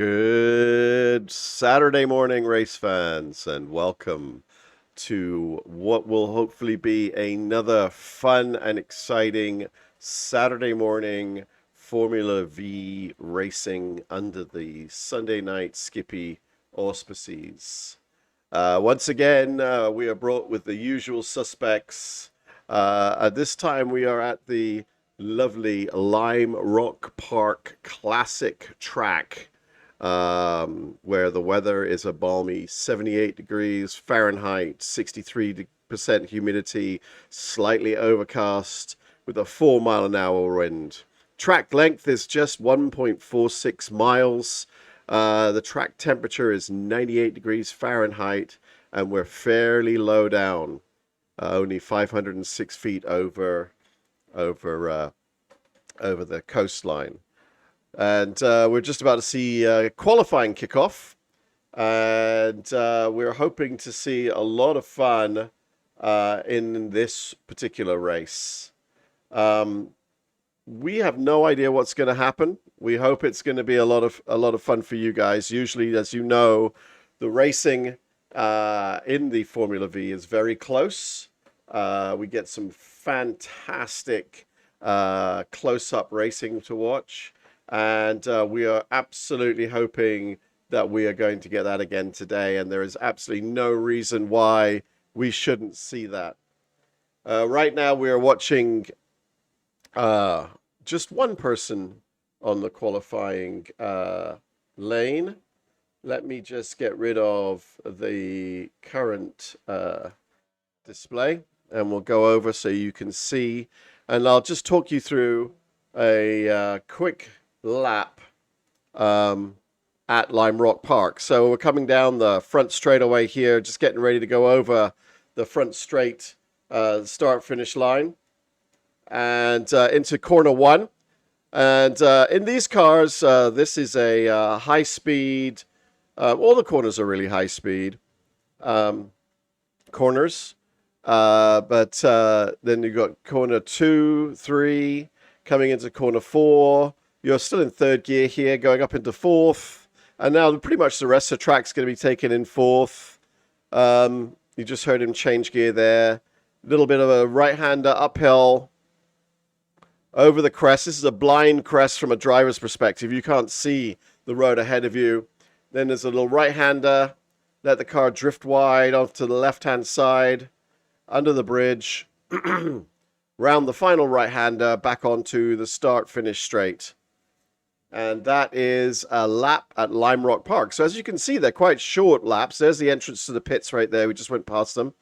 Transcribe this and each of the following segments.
Good Saturday morning, race fans, and welcome to what will hopefully be another fun and exciting Saturday morning Formula V racing under the Sunday night Skippy auspices. Once again, we are brought with the usual suspects. At this time, we are at the lovely Lime Rock Park Classic track, where the weather is a balmy 78 degrees Fahrenheit, 63% humidity, slightly overcast, with a 4 mile an hour wind. Track length is just 1.46 miles. The track temperature is 98 degrees Fahrenheit, and we're fairly low down, only 506 feet over over the coastline. And we're just about to see qualifying kickoff, and we're hoping to see a lot of fun in this particular race. We have no idea what's going to happen. We hope it's going to be a lot of fun for you guys. Usually, as you know, the racing in the Formula V is very close. We get some fantastic close-up racing to watch, and we are absolutely hoping that we are going to get that again today, and there is absolutely no reason why we shouldn't see that. Right now, we are watching just one person on the qualifying lane. Let me just get rid of the current display, and we'll go over so you can see. And I'll just talk you through a quick lap at Lime Rock Park. So we're coming down the front straightaway here, just getting ready to go over the front straight start-finish line and into corner one. And in these cars, this is a high-speed, all the corners are really high-speed corners. But then you've got corner 2, 3, coming into corner 4. You're still in third gear here, going up into fourth. And now pretty much the rest of the track's going to be taken in fourth. You just heard him change gear there. A little bit of a right-hander uphill over the crest. This is a blind crest from a driver's perspective. You can't see the road ahead of you. Then there's a little right-hander. Let the car drift wide off to the left-hand side, under the bridge, round the final right-hander, back onto the start-finish straight. And that is a lap at Lime Rock Park. So as you can see, they're quite short laps. There's the entrance to the pits right there. We just went past them.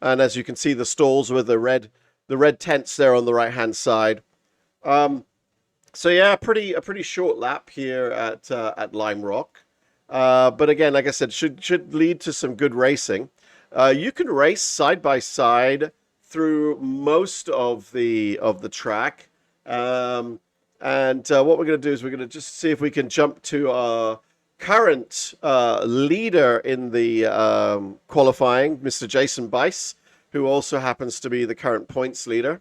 And as you can see, the stalls with the red tents there on the right-hand side. So yeah, a pretty short lap here at Lime Rock. But again, like I said, should lead to some good racing. You can race side by side through most of the track. And what we're going to do is we're going to just see if we can jump to our current leader in the qualifying, Mr. Jason Bice, who also happens to be the current points leader.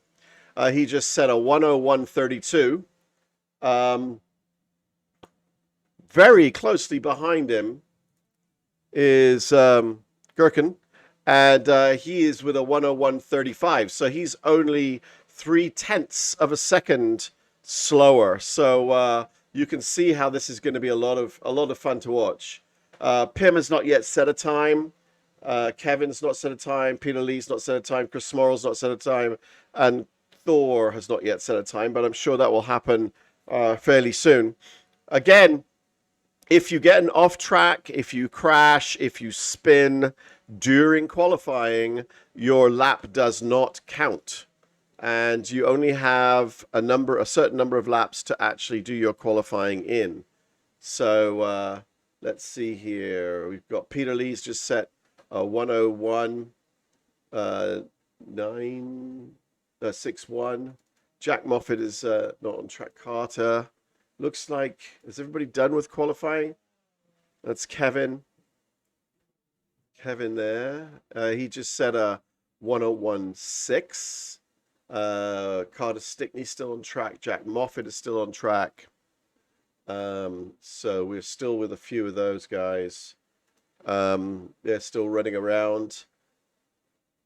He just set a 1:01:32. Very closely behind him is Gherkin, and he is with a 1:01:35. So he's only 0.3 of a second slower. So you can see how this is going to be a lot of fun to watch. Pim has not yet set a time. Kevin's not set a time. Peter Lee's not set a time. Chris Smorrell's not set a time, and Thor has not yet set a time. But I'm sure that will happen fairly soon. Again, if you get an off track, if you crash, if you spin during qualifying, your lap does not count. And you only have a certain number of laps to actually do your qualifying in. So let's see here. We've got Peter Lee's just set a 1:01:61. Jack Moffat is not on track. Carter. Looks like, is everybody done with qualifying? That's Kevin. Kevin there. He just set a 1:01:6. Carter Stickney still on track. Jack Moffat is still on track. So we're still with a few of those guys. They're still running around.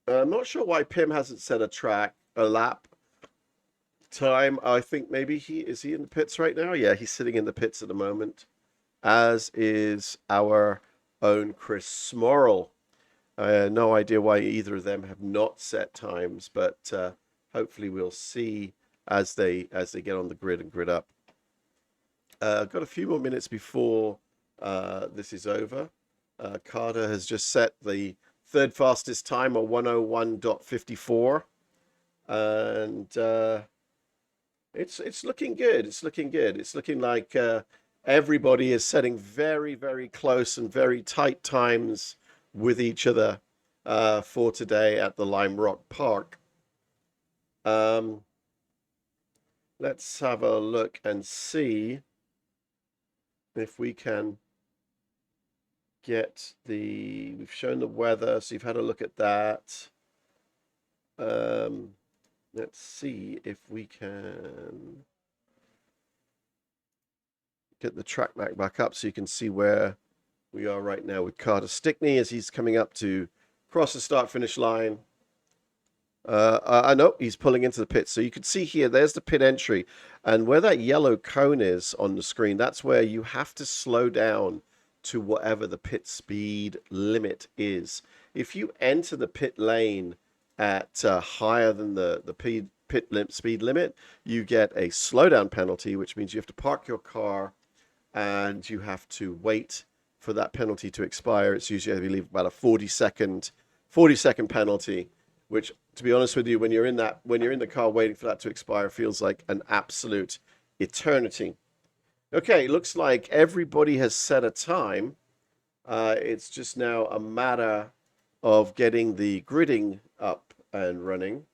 I'm not sure why Pim hasn't set a lap time. I think maybe is he in the pits right now? Yeah, he's sitting in the pits at the moment, as is our own Chris Smorrell. No idea why either of them have not set times, but hopefully we'll see as they get on the grid and grid up. Got a few more minutes before this is over. Carter has just set the third fastest time of 101.54, and it's looking good. It's looking good. It's looking like everybody is setting very, very close and very tight times with each other for today at the Lime Rock Park. Let's have a look and see if we can get we've shown the weather, so you've had a look at that. Let's see if we can get the track back up so you can see where we are right now with Carter Stickney as he's coming up to cross the start-finish line. I know he's pulling into the pit. So you can see here, there's the pit entry. And where that yellow cone is on the screen, that's where you have to slow down to whatever the pit speed limit is. If you enter the pit lane at higher than the speed limit, you get a slowdown penalty, which means you have to park your car and you have to wait for that penalty to expire. It's usually, I believe, about a 40-second penalty, which, to be honest with you, when you're in the car waiting for that to expire, feels like an absolute eternity. Okay, looks like everybody has set a time. It's just now a matter of getting the gridding up and running.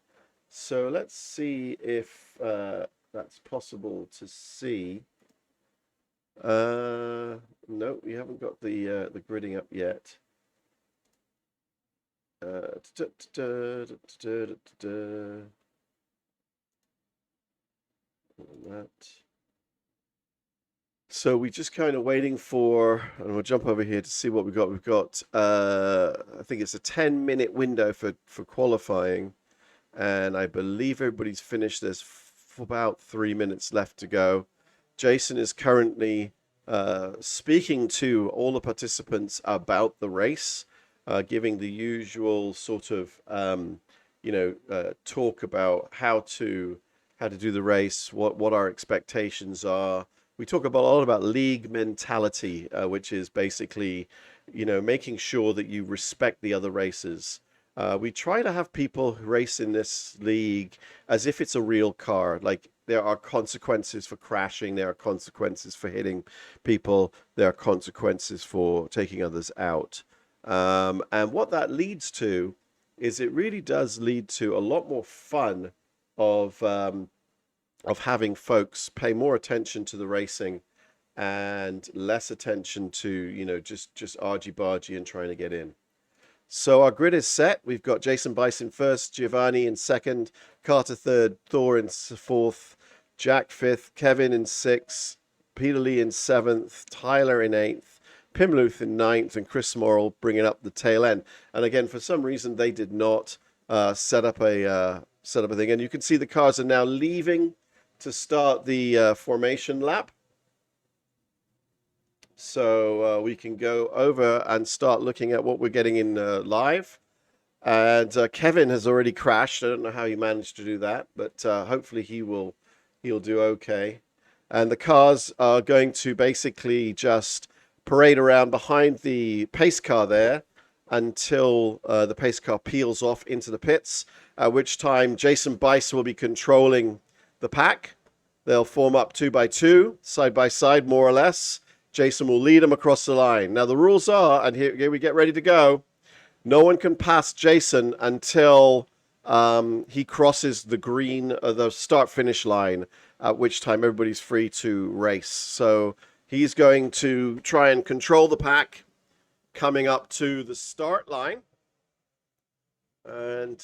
So let's see if that's possible to see. No, we haven't got the gridding up yet. That. So we're just kind of waiting for, and we'll jump over here to see what we've got. We've got, I think it's a 10-minute window for qualifying, and I believe everybody's finished. There's about 3 minutes left to go. Jason is currently speaking to all the participants about the race, giving the usual sort of, talk about how to do the race, what our expectations are. We talk a lot about league mentality, which is basically, making sure that you respect the other racers. We try to have people who race in this league as if it's a real car. Like, there are consequences for crashing, there are consequences for hitting people, there are consequences for taking others out. And what that leads to is it really does lead to a lot more fun of having folks pay more attention to the racing and less attention to, just argy-bargy and trying to get in. So our grid is set. We've got Jason Bison first, Giovanni in second, Carter third, Thor in fourth, Jack fifth, Kevin in sixth, Peter Lee in seventh, Tyler in eighth, Pimluth in ninth, and Chris Morrill bringing up the tail end. And again, for some reason, they did not set up a thing. And you can see the cars are now leaving to start the formation lap. So we can go over and start looking at what we're getting in live. And Kevin has already crashed. I don't know how he managed to do that, but hopefully he'll do okay. And the cars are going to basically just parade around behind the pace car there until the pace car peels off into the pits, at which time Jason Bice will be controlling the pack. They'll form up 2 by 2, side by side, more or less. Jason will lead them across the line. Now, the rules are, and here we get ready to go, no one can pass Jason until he crosses the green, the start-finish line, at which time everybody's free to race. So he's going to try and control the pack coming up to the start line. And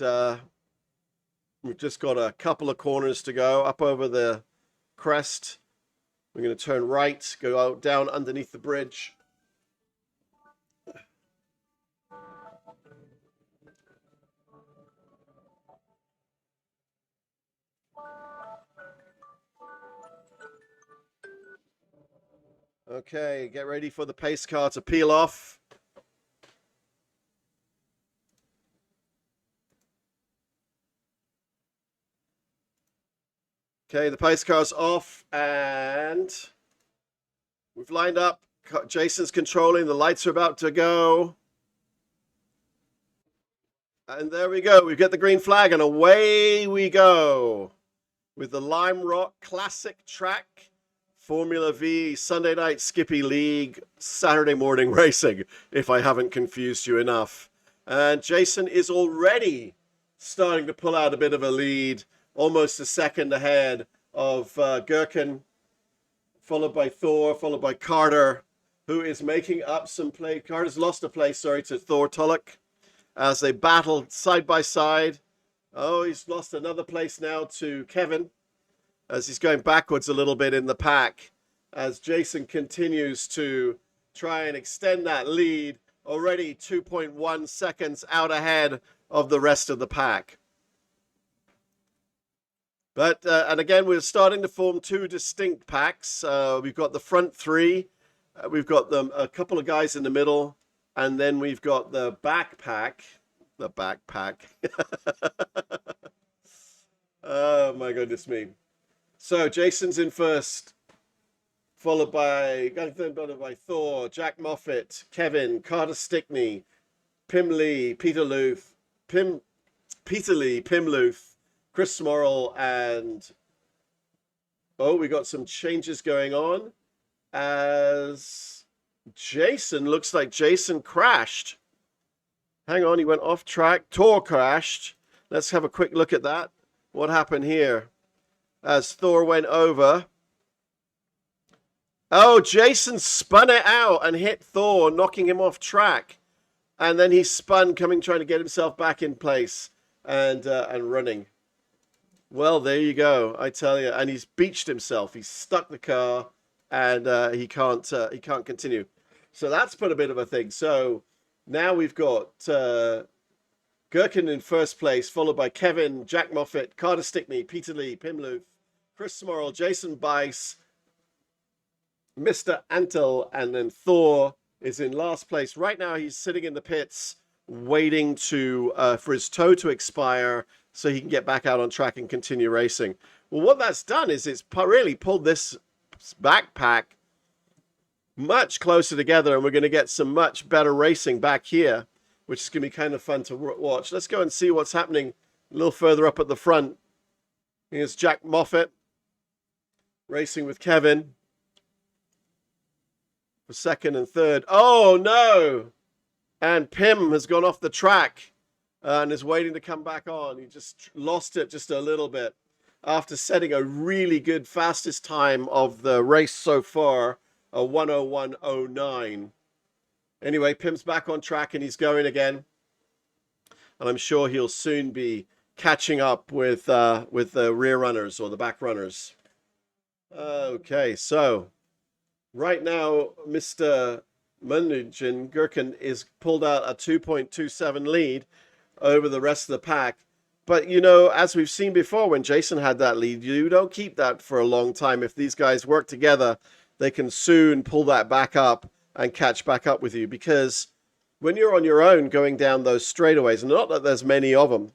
we've just got a couple of corners to go up over the crest We're going to turn right, go out down underneath the bridge. Okay, get ready for the pace car to peel off. Okay, the pace car's off, and we've lined up. Jason's controlling. The lights are about to go. And there we go. We've got the green flag, and away we go with the Lime Rock Classic Track Formula V Sunday Night Skippy League Saturday morning racing, if I haven't confused you enough. And Jason is already starting to pull out a bit of a lead, almost a second ahead of Gherkin, followed by Thor, followed by Carter, who is making up some play. Carter's lost a place, sorry, to Thor Tulloch as they battle side by side. Oh, he's lost another place now to Kevin as he's going backwards a little bit in the pack as Jason continues to try and extend that lead, already 2.1 seconds out ahead of the rest of the pack. But, and again, we're starting to form two distinct packs. We've got the front three, we've got a couple of guys in the middle, and then we've got the backpack. The backpack. Oh, my goodness me. So Jason's in first, followed by Thor, Jack Moffat, Kevin, Carter Stickney, Pim Lee, Peter Luth, Pim Luth, Chris Morrill, and we got some changes going on as Jason, looks like Jason crashed. Hang on, he went off track. Thor crashed. Let's have a quick look at that. What happened here? As Thor went over. Oh, Jason spun it out and hit Thor, knocking him off track. And then he spun, trying to get himself back in place and running. Well, there you go. I tell you. And he's beached himself. He's stuck the car, and he can't continue. So that's put a bit of a thing. So now we've got Gherkin in first place, followed by Kevin, Jack Moffat, Carter Stickney, Peter Lee, Pim Luth, Chris Morrill, Jason Bice, Mr. Antel, and then Thor is in last place. Right now, he's sitting in the pits, waiting for his tow to expire so he can get back out on track and continue racing. Well, what that's done is it's really pulled this backpack much closer together, and we're going to get some much better racing back here, which is going to be kind of fun to watch. Let's go and see what's happening a little further up at the front. Here's Jack Moffat racing with Kevin for second and third. Oh, no! And Pim has gone off the track and is waiting to come back on. He just lost it just a little bit after setting a really good fastest time of the race so far, a 1:01:09. Anyway, Pim's back on track and he's going again. And I'm sure he'll soon be catching up with the rear runners or the back runners. Okay, so right now, Mr. Munjin Gherkin is pulled out a 2.27 lead over the rest of the pack. But, you know, as we've seen before, when Jason had that lead, you don't keep that for a long time. If these guys work together, they can soon pull that back up and catch back up with you. Because when you're on your own going down those straightaways, and not that there's many of them,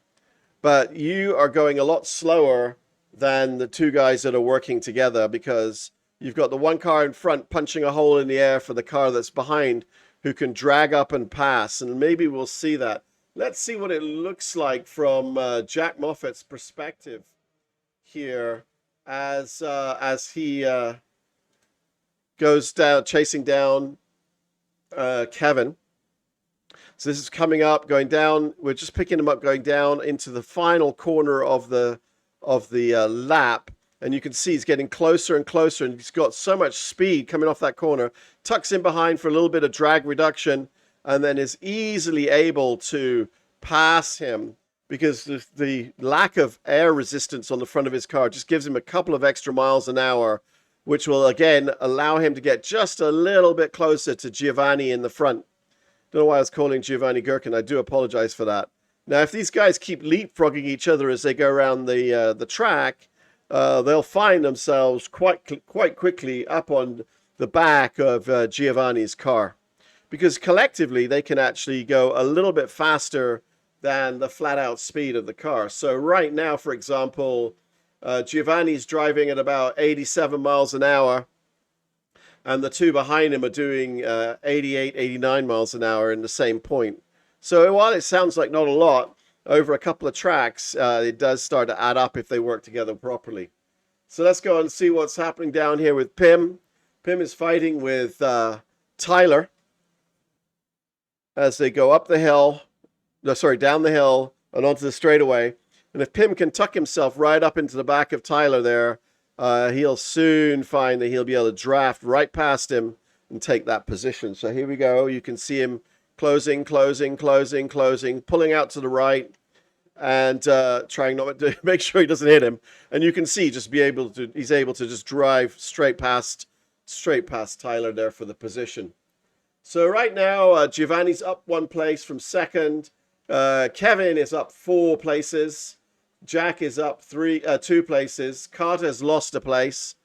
but you are going a lot slower than the two guys that are working together, because you've got the one car in front punching a hole in the air for the car that's behind, who can drag up and pass. And maybe we'll see that. Let's see what it looks like from Jack Moffat's perspective here as he goes down, chasing down Kevin. So this is coming up, going down. We're just picking him up, going down into the final corner of the lap. And you can see he's getting closer and closer, and he's got so much speed coming off that corner. Tucks in behind for a little bit of drag reduction, and then is easily able to pass him because the lack of air resistance on the front of his car just gives him a couple of extra miles an hour which will again allow him to get just a little bit closer to Giovanni in the front. Don't know why I was calling Giovanni Gherkin. I do apologize for that. Now, if these guys keep leapfrogging each other as they go around the track, they'll find themselves quite quickly up on the back of Giovanni's car, because collectively they can actually go a little bit faster than the flat-out speed of the car. So right now, for example, Giovanni's driving at about 87 miles an hour, and the two behind him are doing 88, 89 miles an hour in the same point. So while it sounds like not a lot, over a couple of tracks, it does start to add up if they work together properly. So let's go and see what's happening down here with Pim. Pim is fighting with Tyler as they go up the hill, down the hill and onto the straightaway. And if Pim can tuck himself right up into the back of Tyler there, he'll soon find that he'll be able to draft right past him and take that position. So here we go. You can see him closing, pulling out to the right, and trying not to make sure he doesn't hit him. And you can see he's able to just drive straight past Tyler there for the position. So right now, Giovanni's up one place from second. Kevin is up 4 places. Jack is up 2 places. Carter's lost a place,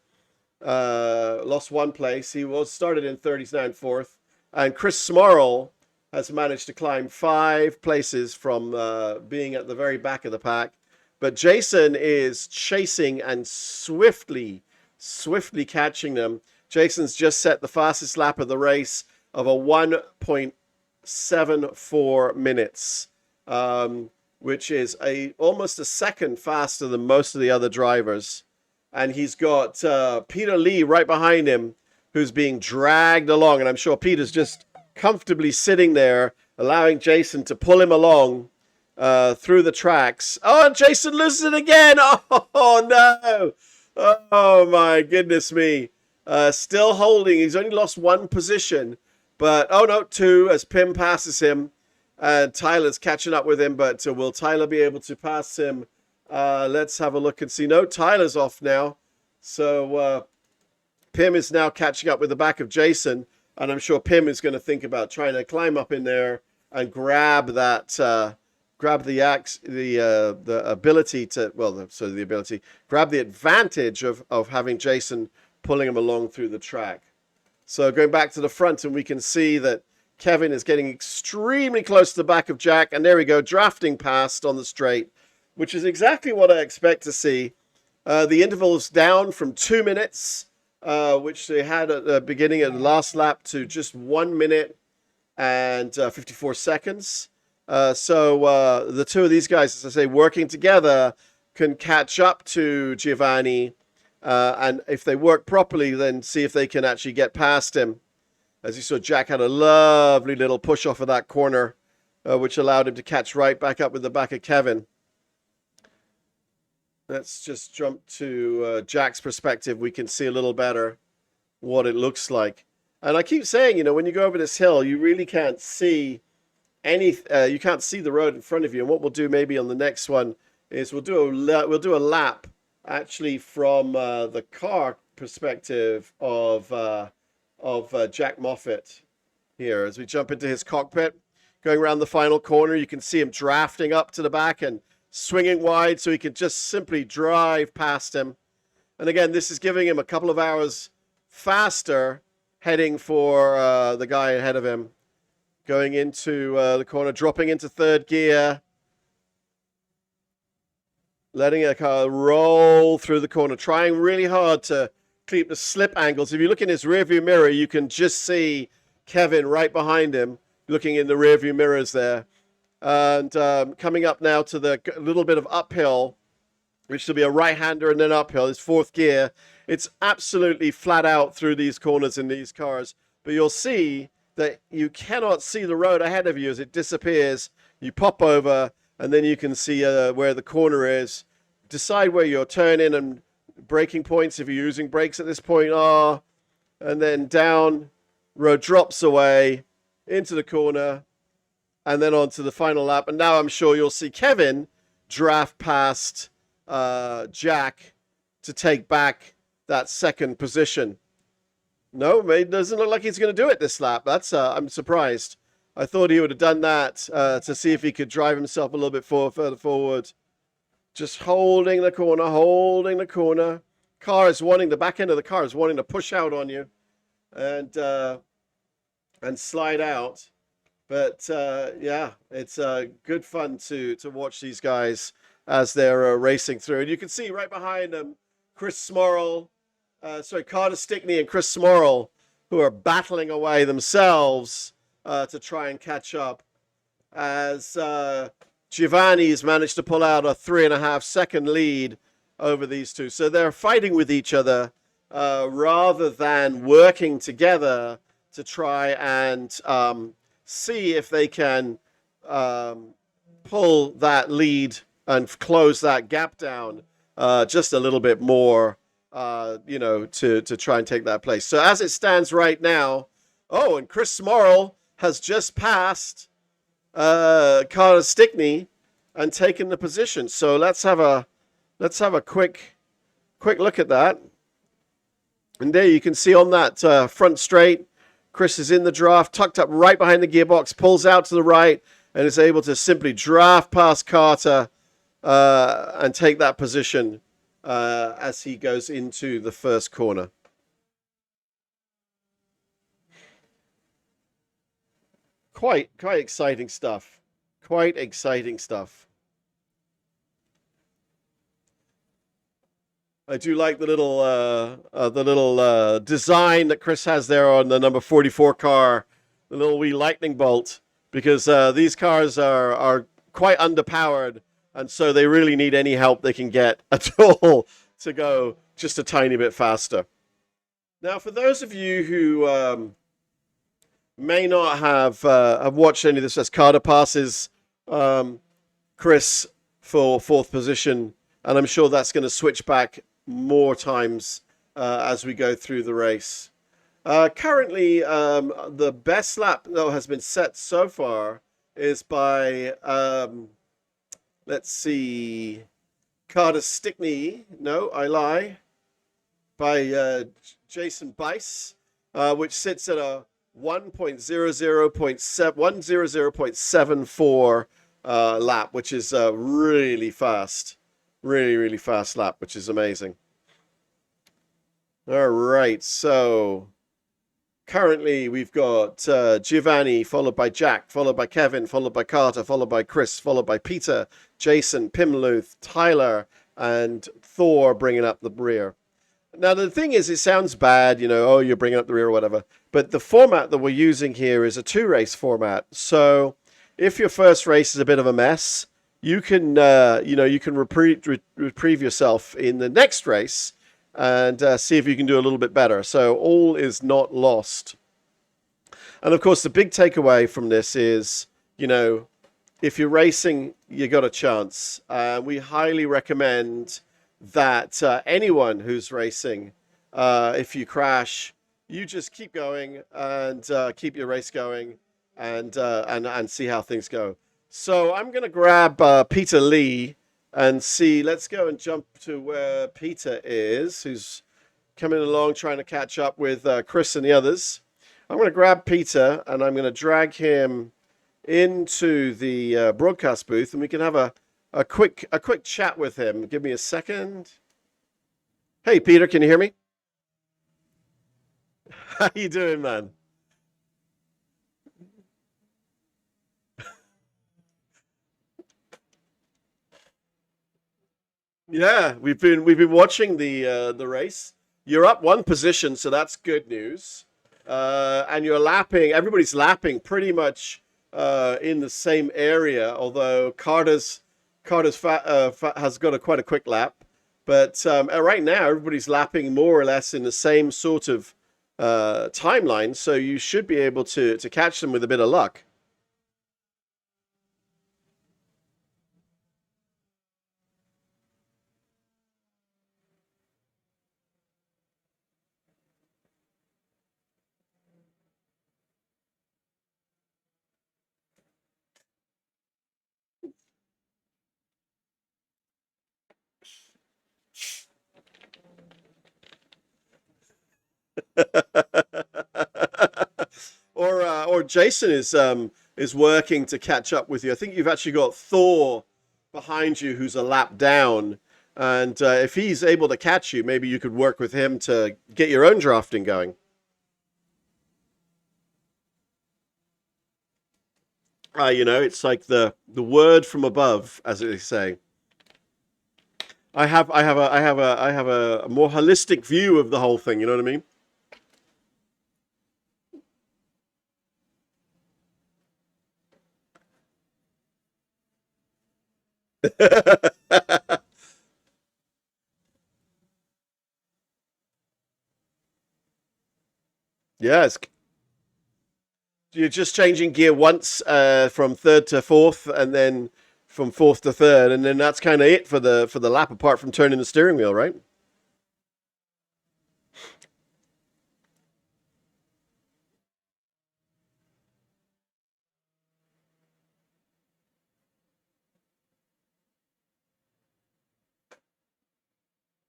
lost 1 place. He was started in 30, he's now in 4th. And Chris Smorrell has managed to climb 5 places from being at the very back of the pack. But Jason is chasing and swiftly catching them. Jason's just set the fastest lap of the race of a 1.74 minutes, which is almost a second faster than most of the other drivers. And he's got Peter Lee right behind him, who's being dragged along. And I'm sure Peter's just comfortably sitting there, allowing Jason to pull him along through the tracks. Oh, and Jason loses it again. Oh, no. Oh, my goodness me. Still holding. He's only lost 1 position. But, oh, no, 2 as Pim passes him. And Tyler's catching up with him. But will Tyler be able to pass him? Let's have a look and see. No, Tyler's off now. So Pim is now catching up with the back of Jason. And I'm sure Pim is going to think about trying to climb up in there and grab that, grab the ability to, grab the advantage of having Jason pulling him along through the track. So going back to the front, and we can see that Kevin is getting extremely close to the back of Jack. And there we go, drafting past on the straight, which is exactly what I expect to see. The interval's down from 2 minutes, which they had at the beginning of the last lap, to just 1 minute and 54 seconds. So the two of these guys, as I say, working together, can catch up to Giovanni. And if they work properly, then see if they can actually get past him. As you saw, Jack had a lovely little push off of that corner, which allowed him to catch right back up with the back of Kevin. Let's just jump to Jack's perspective. We can see a little better what it looks like. And I keep saying, when you go over this hill, you really can't see you can't see the road in front of you. And what we'll do maybe on the next one is we'll do a lap actually from the car perspective of Jack Moffitt here. As we jump into his cockpit, going around the final corner, you can see him drafting up to the back and swinging wide so he can just simply drive past him. And again, this is giving him a couple of hours faster, heading for the guy ahead of him. Going into the corner, dropping into 3rd gear. Letting a car roll through the corner, trying really hard to keep the slip angles. If you look in his rearview mirror, you can just see Kevin right behind him, looking in the rearview mirrors there. And coming up now to the little bit of uphill, which will be a right-hander and then uphill, is 4th gear. It's absolutely flat out through these corners in these cars. But you'll see that you cannot see the road ahead of you as it disappears. You pop over, and then you can see where the corner is. Decide where your turn-in and braking points, if you're using brakes at this point, are. And then down, road drops away into the corner, and then on to the final lap. And now I'm sure you'll see Kevin draft past Jack to take back that second position. No, it doesn't look like he's going to do it this lap. That's I'm surprised. I thought he would have done that to see if he could drive himself a little bit further forward. Just holding the corner, holding the corner. The back end of the car is wanting to push out on you and slide out. But yeah, it's good fun to watch these guys as they're racing through. And you can see right behind them, Carter Stickney and Chris Smorrell, who are battling away themselves to try and catch up, as Giovanni's managed to pull out a 3.5-second lead over these two. So they're fighting with each other rather than working together to try and see if they can pull that lead and close that gap down just a little bit more, to try and take that place. So as it stands right now, and Chris Smorrell has just passed Carter Stickney and taken the position. So let's have a quick look at that. And there you can see on that front straight, Chris is in the draft, tucked up right behind the gearbox, pulls out to the right, and is able to simply draft past Carter and take that position as he goes into the first corner. Quite exciting stuff. Quite exciting stuff. I do like the little design that Chris has there on the number 44 car, the little wee lightning bolt, because these cars are quite underpowered, and so they really need any help they can get at all to go just a tiny bit faster. Now, for those of you who may not have watched any of this, as Carter passes Chris for fourth position, and I'm sure that's going to switch back more times as we go through the race. Currently, the best lap that has been set so far is by, let's see, Carter Stickney. No, I lie. By Jason Bice, which sits at a 100.74 lap, which is really fast. Really fast lap, which is amazing. All right, so currently we've got Giovanni, followed by Jack, followed by Kevin, followed by Carter, followed by Chris, followed by Peter, Jason, Pimluth, Tyler, and Thor bringing up the rear. Now, the thing is, it sounds bad, you're bringing up the rear or whatever, but the format that we're using here is a 2-race format. So if your first race is a bit of a mess, you can reprieve yourself in the next race and see if you can do a little bit better. So all is not lost. And of course, the big takeaway from this is, if you're racing, you got a chance. We highly recommend that anyone who's racing, if you crash, you just keep going and keep your race going and see how things go. So I'm going to grab Peter Lee and see. Let's go and jump to where Peter is, who's coming along trying to catch up with Chris and the others. I'm going to grab Peter and I'm going to drag him into the broadcast booth, and we can have a quick chat with him. Give me a second. Hey, Peter, can you hear me? How you doing, man? Yeah, we've been watching the race. You're up one position, so that's good news. And you're lapping. Everybody's lapping pretty much in the same area. Although Carter's has got quite a quick lap, but right now everybody's lapping more or less in the same sort of timeline. So you should be able to catch them with a bit of luck. Or Jason is working to catch up with you. I think you've actually got Thor behind you, who's a lap down, and if he's able to catch you, maybe you could work with him to get your own drafting going. It's like the word from above, as they say. I have a more holistic view of the whole thing. You know what I mean? Yeah, you're just changing gear once from third to fourth, and then from fourth to third, and then that's kind of it for the lap. Apart from turning the steering wheel, right?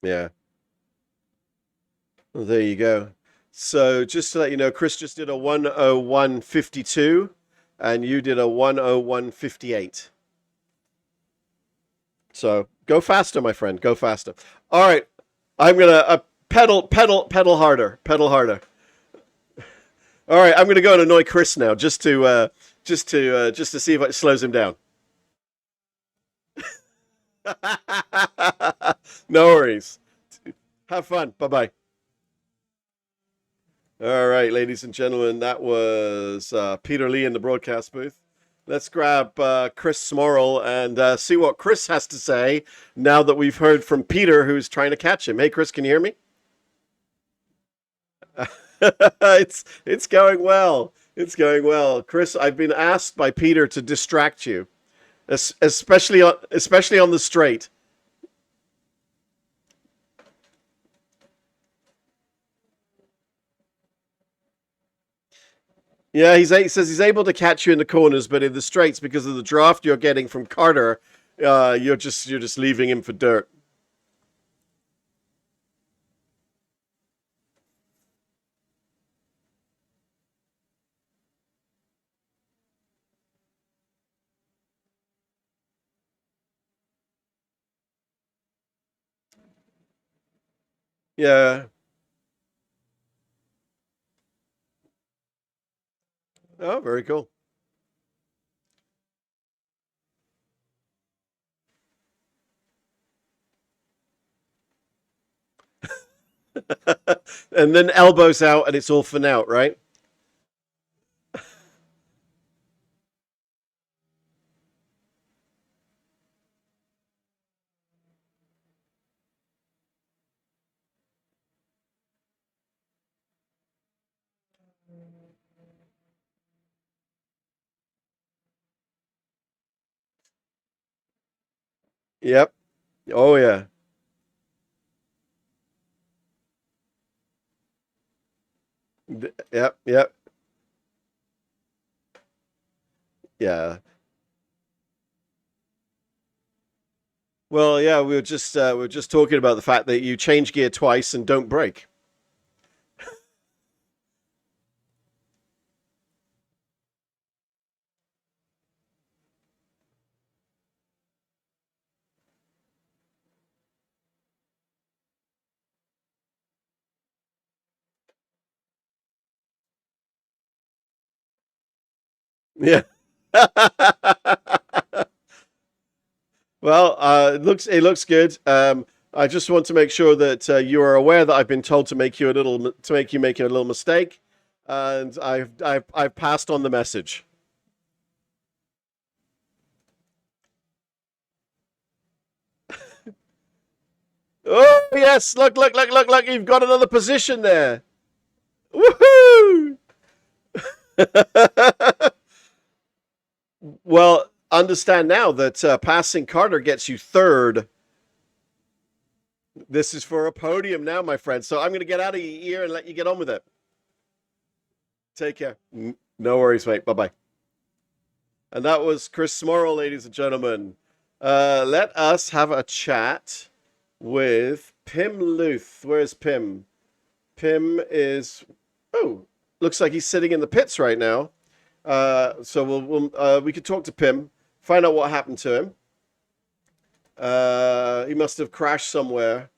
Yeah. Well, there you go. So just to let you know, Chris just did a 101.52, and you did a 101.58. So go faster, my friend. Go faster. All right, I'm gonna pedal harder, pedal harder. All right, I'm gonna go and annoy Chris now, just to see if it slows him down. No worries. Have fun. Bye bye. All right, ladies and gentlemen, that was Peter Lee in the broadcast booth. Let's grab Chris Smorrell and see what Chris has to say now that we've heard from Peter, who's trying to catch him. Hey, Chris, can you hear me? It's going well. It's going well, Chris. I've been asked by Peter to distract you, especially on the straight. Yeah, he says he's able to catch you in the corners, but in the straights, because of the draft you're getting from Carter, you're just leaving him for dirt. Yeah. Oh, very cool. And then elbows out, and it's all for now, right? Yep. Oh yeah. Yep. Yep. Yeah. Well, yeah. We were just talking about the fact that you change gear twice and don't brake. Yeah. Well, it looks good. I just want to make sure that you are aware that I've been told to make you make a little mistake, and I've passed on the message. Oh yes, look! You've got another position there. Woohoo! Well, understand now that passing Carter gets you third. This is for a podium now, my friend. So I'm going to get out of your ear and let you get on with it. Take care. No worries, mate. Bye bye. And that was Chris Smorrell, ladies and gentlemen. Let us have a chat with Pim Luth. Where's Pim? Pim is, oh, looks like he's sitting in the pits right now. So we could talk to Pim, find out what happened to him. He must have crashed somewhere,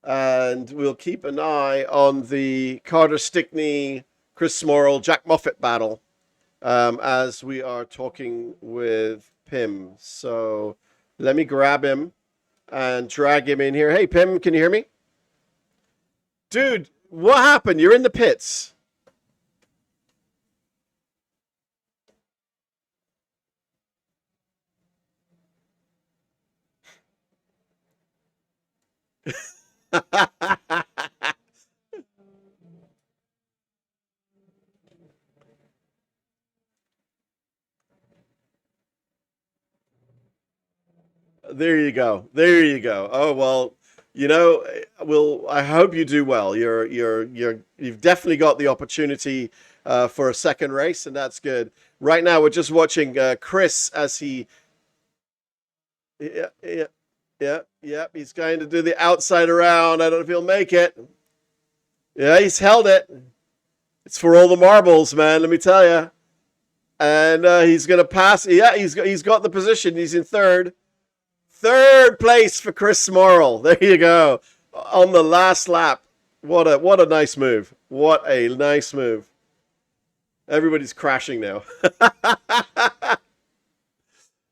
and we'll keep an eye on the Carter Stickney, Chris Morrill, Jack Moffat battle as we are talking with Pim. So let me grab him and drag him in here. Hey, Pim, can you hear me? Dude, what happened? You're in the pits. There you go. There you go. Oh well, I hope you do well. You've definitely got the opportunity for a second race, and that's good. Right now, we're just watching Chris as he, yeah, yeah, yeah, yeah. He's going to do the outside around. I don't know if he'll make it. Yeah, he's held it. It's for all the marbles, man. Let me tell you. And he's gonna pass. Yeah, he's got the position. He's in third. Third place for Chris Morrill. There you go. On the last lap. What a nice move. What a nice move. Everybody's crashing now.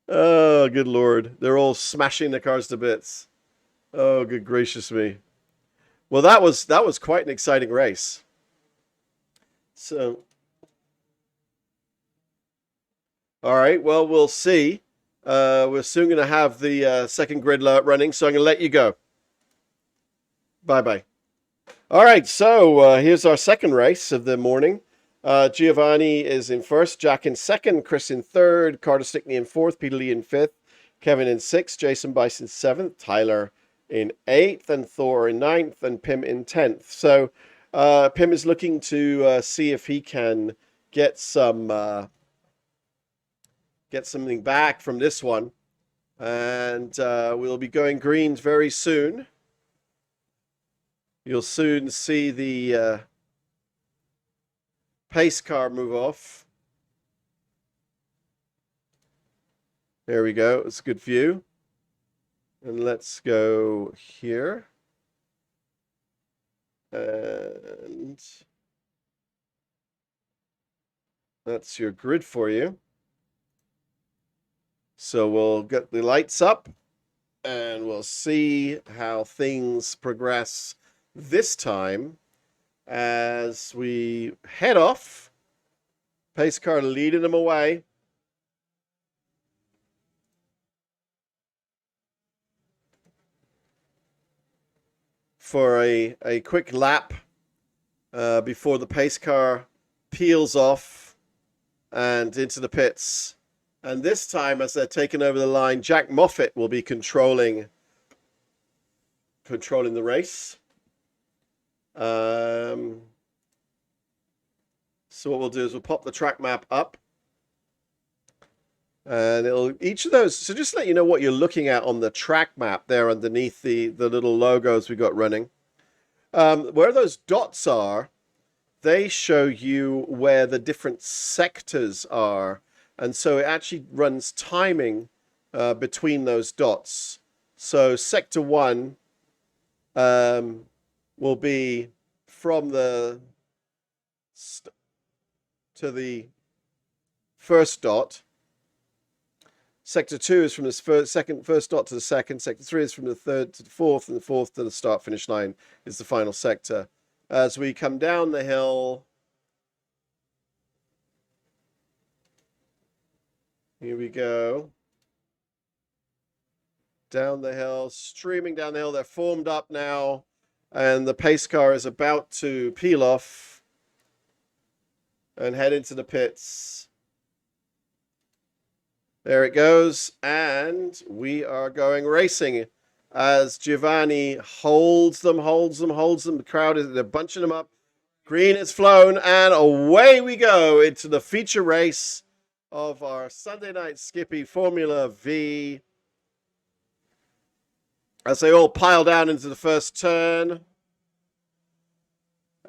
Oh, good Lord. They're all smashing the cars to bits. Oh, good gracious me. Well, that was quite an exciting race. So, all right. Well, we'll see. We're soon going to have the second grid running, so I'm going to let you go. Bye-bye. All right, so here's our second race of the morning. Giovanni is in first, Jack in second, Chris in third, Carter Stickney in fourth, Peter Lee in fifth, Kevin in sixth, Jason Bice in seventh, Tyler in eighth, and Thor in ninth, and Pim in 10th. So Pim is looking to see if he can get something back from this one. And we'll be going greens very soon. You'll soon see the pace car move off. There we go. It's a good view. And let's go here. And that's your grid for you. So we'll get the lights up and we'll see how things progress this time as we head off. Pace car leading them away. For a quick lap before the pace car peels off and into the pits. And this time, as they're taking over the line, Jack Moffat will be controlling the race. So what we'll do is we'll pop the track map up. And each of those, so just to let you know what you're looking at on the track map there underneath the little logos we got running. Where those dots are, they show you where the different sectors are. And so it actually runs timing between those dots. So sector 1 will be from the to the first dot. Sector 2 is from the first dot to the second. Sector 3 is from the third to the fourth, and the fourth to the start-finish line is the final sector. As we come down the hill, here we go. Down the hill, streaming down the hill. They're formed up now, and the pace car is about to peel off and head into the pits. There it goes, and we are going racing as Giovanni holds them. The crowd they're bunching them up. Green is flown, and away we go into the feature race of our Sunday night Skippy Formula V. As they all pile down into the first turn.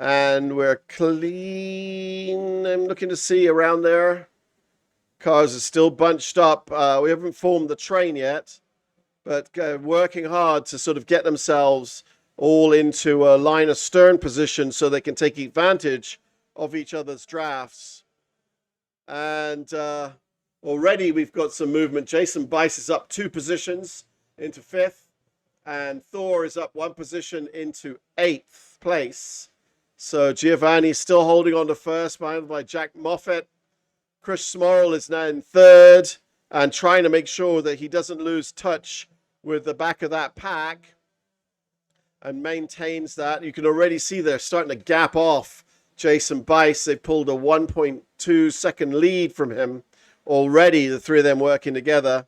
And we're clean. I'm looking to see around there. Cars are still bunched up. We haven't formed the train yet, but working hard to sort of get themselves all into a line of stern position so they can take advantage of each other's drafts. And already we've got some movement. Jason Bice is up 2 positions into 5th, and Thor is up 1 position into 8th place. So Giovanni's still holding on to 1st, behind by Jack Moffat. Chris Smorrell is now in 3rd and trying to make sure that he doesn't lose touch with the back of that pack and maintains that. You can already see they're starting to gap off Jason Bice. They pulled a 1.2 second lead from him already, the 3 of them working together.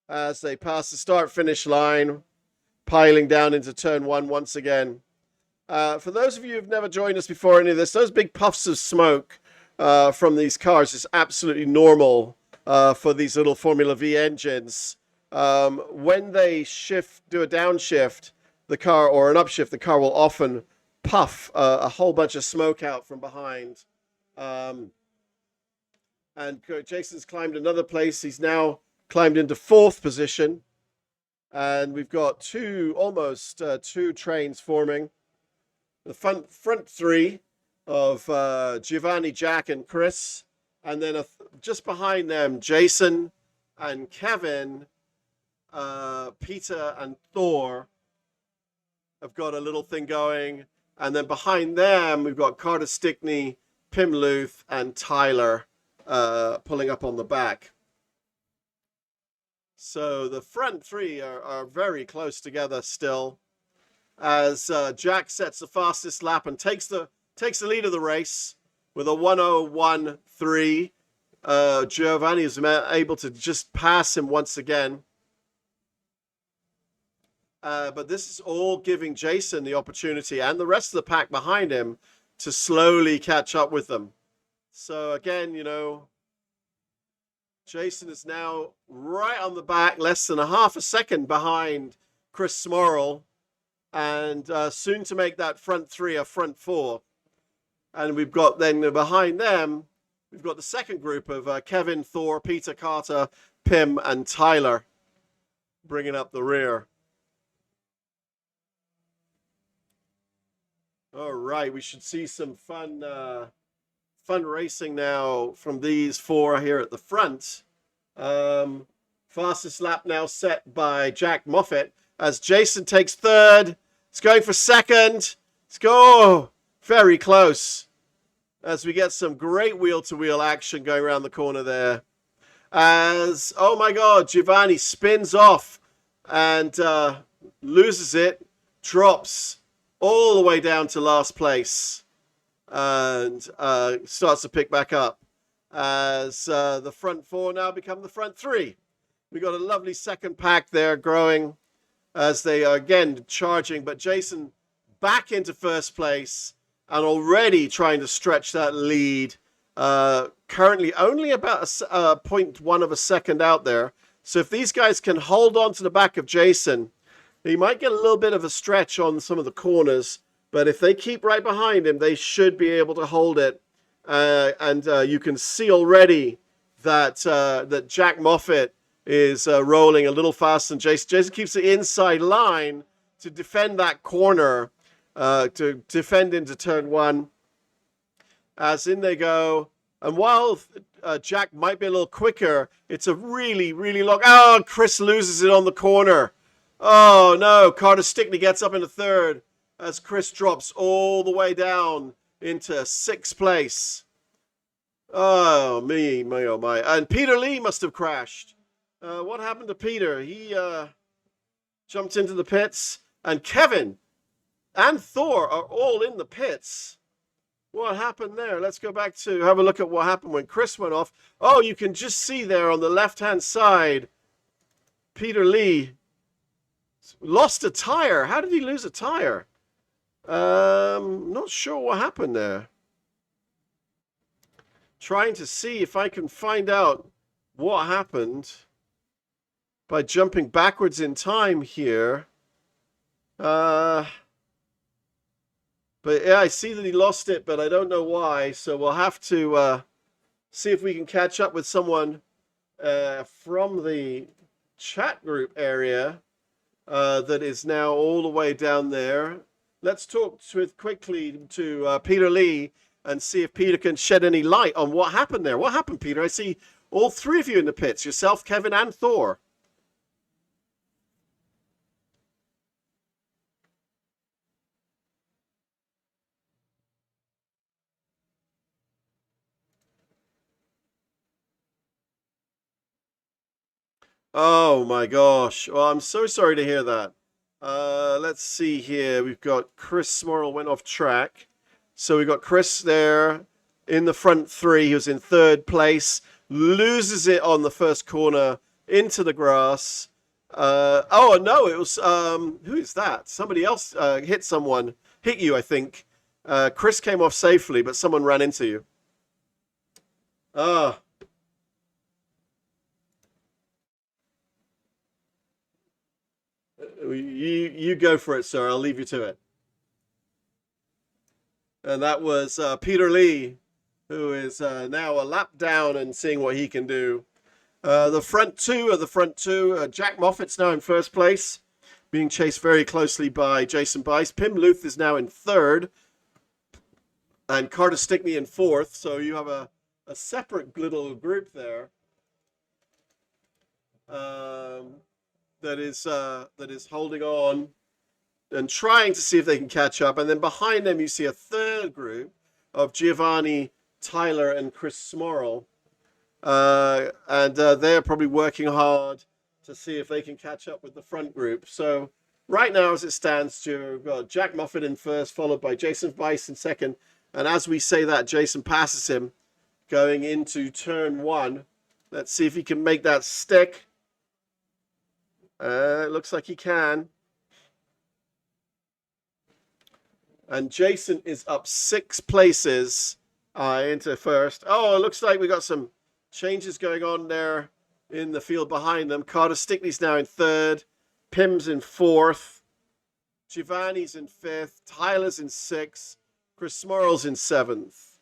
As they pass the start-finish line, piling down into turn 1 once again. For those of you who've never joined us before any of this, those big puffs of smoke from these cars is absolutely normal for these little Formula V engines. When they do a downshift, the car, or an upshift, the car will often puff a whole bunch of smoke out from behind. And Jason's climbed another place. He's now climbed into 4th position. And we've got almost two trains forming. The front 3 of Giovanni, Jack, and Chris. And then just behind them, Jason and Kevin, Peter and Thor have got a little thing going. And then behind them, we've got Carter Stickney, Pim Luth, and Tyler pulling up on the back. So the front 3 are very close together still, as Jack sets the fastest lap and takes the lead of the race with a 1:01.3. Giovanni is able to just pass him once again. But this is all giving Jason the opportunity and the rest of the pack behind him to slowly catch up with them. So again, Jason is now right on the back, less than a half a second behind Chris Smorrell, and soon to make that front 3 a front 4. And we've got then behind them, we've got the second group of Kevin, Thor, Peter, Carter, Pim, and Tyler bringing up the rear. All right, we should see some fun racing now from these 4 here at the front. Fastest lap now set by Jack Moffat as Jason takes 3rd. It's going for 2nd. Let's go. Very close as we get some great wheel-to-wheel action going around the corner there. As, oh my God, Giovanni spins off and loses it, drops all the way down to last place, and starts to pick back up as the front 4 now become the front 3. We got a lovely second pack there growing as they are again charging, but Jason back into 1st place and already trying to stretch that lead. Currently only about 0.1 of a second out there. So if these guys can hold on to the back of Jason, he might get a little bit of a stretch on some of the corners, but if they keep right behind him, they should be able to hold it. And you can see already that Jack Moffat is rolling a little faster than Jason. Jason keeps the inside line to defend that corner, to defend into turn 1. As in they go. And while Jack might be a little quicker, it's a really, really long... Oh, Chris loses it on the corner. Oh, no. Carter Stickney gets up into 3rd as Chris drops all the way down into 6th place. Oh, me, oh my. And Peter Lee must have crashed. What happened to Peter? He jumped into the pits. And Kevin and Thor are all in the pits. What happened there? Let's go back to have a look at what happened when Chris went off. Oh, you can just see there on the left-hand side, Peter Lee lost a tire. How did he lose a tire? Not sure what happened there. Trying to see if I can find out what happened by jumping backwards in time here. But yeah, I see that he lost it, but I don't know why. So we'll have to see if we can catch up with someone from the chat group area that is now all the way down there. Let's talk quickly to Peter Lee and see if Peter can shed any light on what happened there. What happened, Peter? I see all three of you in the pits, yourself, Kevin, and Thor. Oh my gosh. Well, I'm so sorry to hear that. Let's see here. We've got Chris Smorrell went off track. So we've got Chris there in the front three. He was in third place. Loses it on the first corner into the grass. Oh no, it was who is that? Somebody else hit someone. Hit you, I think. Chris came off safely, but someone ran into you. Ah. You go for it, sir. I'll leave you to it. And that was Peter Lee, who is now a lap down and seeing what he can do. The front two are the front two. Jack Moffat's now in first place, being chased very closely by Jason Bice. Pim Luth is now in third, and Carter Stickney in fourth. So you have a separate little group there. That is holding on and trying to see if they can catch up. And then behind them, you see a third group of Giovanni, Tyler, and Chris Smorrell. And they're probably working hard to see if they can catch up with the front group. So right now, as it stands, you've got Jack Moffat in first, followed by Jason Bice in second. And as we say that, Jason passes him going into turn one. Let's see if he can make that stick. It looks like he can. And Jason is up 6 places into first. Oh, it looks like we got some changes going on there in the field behind them. Carter Stickney's now in third. Pim's in fourth. Giovanni's in fifth. Tyler's in sixth. Chris Smorrell's in seventh.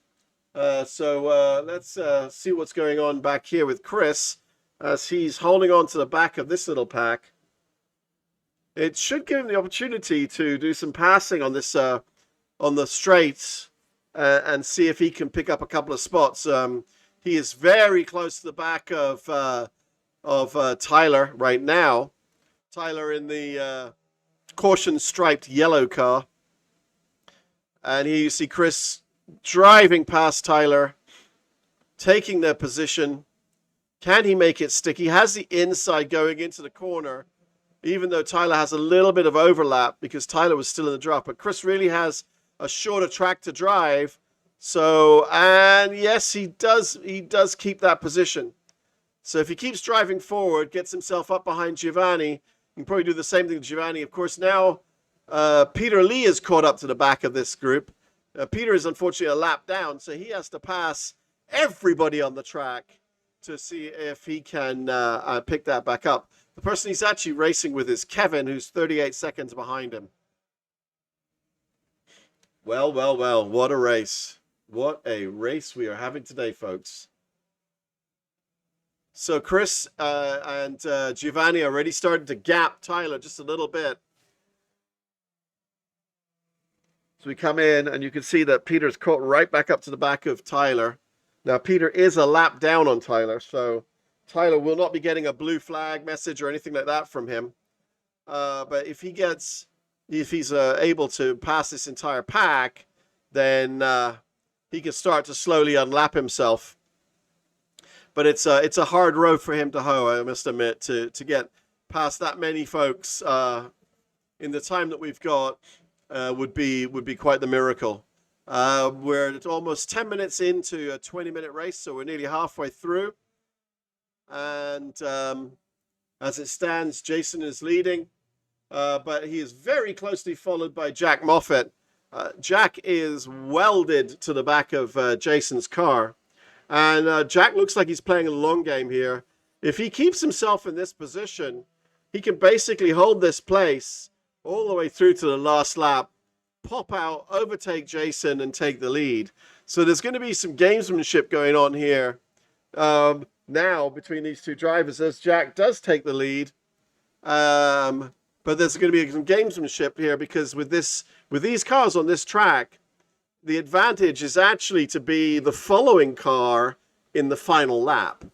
So let's see what's going on back here with Chris, as he's holding on to the back of this little pack. It should give him the opportunity to do some passing on this on the straights and see if he can pick up a couple of spots. He is very close to the back of Tyler right now. Tyler in the caution striped yellow car, and here you see Chris driving past Tyler, taking their position. Can he make it stick? He has the inside going into the corner, even though Tyler has a little bit of overlap because Tyler was still in the drop. But Chris really has a shorter track to drive. So, and yes, he does keep that position. So if he keeps driving forward, gets himself up behind Giovanni, he can probably do the same thing to Giovanni. Of course, now Peter Lee is caught up to the back of this group. Peter is unfortunately a lap down, so he has to pass everybody on the track to see if he can pick that back up. The person he's actually racing with is Kevin, who's 38 seconds behind him. Well, well, well, what a race. What a race we are having today, folks. So Chris and Giovanni already started to gap Tyler just a little bit. So we come in, and you can see that Peter's caught right back up to the back of Tyler. Now, Peter is a lap down on Tyler, so Tyler will not be getting a blue flag message or anything like that from him. But if he's able to pass this entire pack, then he can start to slowly unlap himself. But it's a hard road for him to hoe, I must admit, to get past that many folks in the time that we've got would be quite the miracle. We're almost 10 minutes into a 20-minute race, so we're nearly halfway through. And as it stands, Jason is leading, but he is very closely followed by Jack Moffat. Jack is welded to the back of Jason's car. And Jack looks like he's playing a long game here. If he keeps himself in this position, he can basically hold this place all the way through to the last lap, pop out, overtake Jason, and take the lead. So there's going to be some gamesmanship going on here now between these two drivers as Jack does take the lead. But there's going to be some gamesmanship here because with these cars on this track, the advantage is actually to be the following car in the final lap,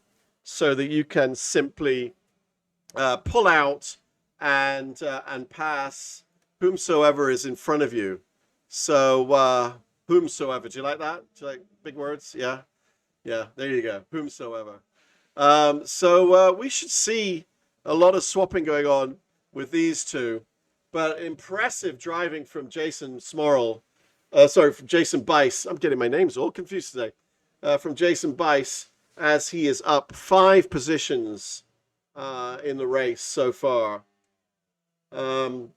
so that you can simply pull out and pass whomsoever is in front of you. So whomsoever. Do you like that? Do you like big words? Yeah. Yeah. There you go. Whomsoever. So we should see a lot of swapping going on with these two, but impressive driving from Jason Smorrell. From Jason Bice. I'm getting my names all confused today. From Jason Bice, as he is up 5 positions in the race so far. Pim